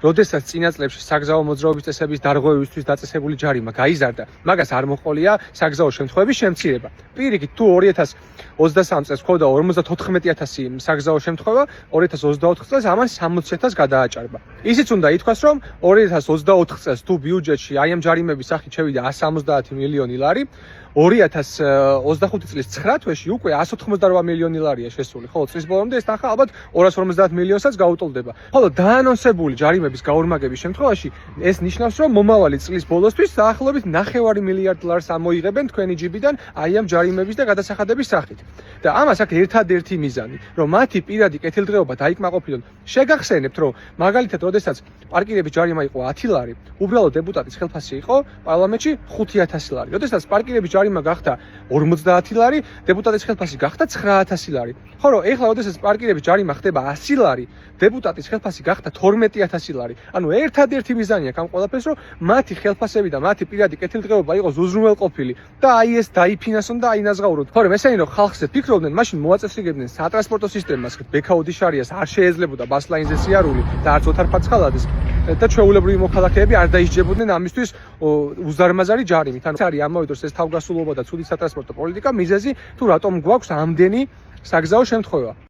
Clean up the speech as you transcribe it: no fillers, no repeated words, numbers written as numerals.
როდესაც წინა წლებში საგზაო მოძრაობის წესების დარღვევისთვის დაწესებული ჯარიმა გაიზარდა, მაგას არ მოჰყოლია საგზაო შემთხვევების შემცირება. პირიქით, თუ 2023 წელს ჰქონდა 54,000 საგზაო შემთხვევა, 2024 წელს ამან 60,000 გადააჭარბა. ისიც უნდა ითქვას, რომ 2024 წელს თუ ბიუჯეტში აი ამ ჯარიმების სახით შევიდა 170 მილიონი ლარი, 2025 წლის 9 თვეში უკვე 188 მილიონი ლარია შესული. ხოლო წლის ბოლომდე ეს თანხა ალბათ 250 მილიონსაც გაუტოლდება. ხოლო დაანონსებული ჯარიმების გაორმაგების შემთხვევაში ეს ნიშნავს, რომ მომავალი წლის ბოლოსთვის დაახლოებით 9 მილიარდ ლარს ამოიღებენ თქვენი ჯიბიდან აი ამ ჯარიმების და გადასახადების სახით. და ამას აქ ერთადერთი მიზანი, რომ მათი პირადი კეთილდღეობა დაიკმაყოფილონ. შეგახსენებთ, რომ მაგალითად, როდესაც პარკირების ჯარიმა იყო 10 ლარი, უბრალოდ დეპუტატის ხელფასი იყო პარლამენტში 5,000 ლარი. როდესაც პარკირების ჯარიმა გახდა 50 ლარი, დეპუტატის ხელფასი გახდა 9,000 ლარი. ხოლო ეხლა, როდესაც პარკირების ჯარიმა ხდება 100 ლარი, დეპუტატის ხელფასი გახდა 12,000 ლარი. ანუ ერთადერთი მიზანი აქვს ამ ყველაფერს, რომ მათი ხელფასები და მათი პირადი კეთილდღეობა იყოს უზრუნველყოფილი და აი ეს დაიფინანსონ და აინაზღაურონ. თორემ ესენი რომ ხალხზე ფიქრობდნენ, მაშინ მოაწესრიგებდნენ სატრანსპორტო სისტემას, ბექაუდი შარიას არ შეეძლებოდა ბასლაინზე სიარული და არც ოთარ ფაცხალაძეს და ჩვეულებრივი მოქალაქეები არ დაისჯებოდნენ ამისთვის უზარმაზარი ჯარიმით. ანუ არის ამავე დროს ეს თავგასულობა და ცუდი სატრანსპორტო პოლიტიკა მიზეზი, თუ რატომ გვაქვს ამდენი საგზაო შემთხვევა.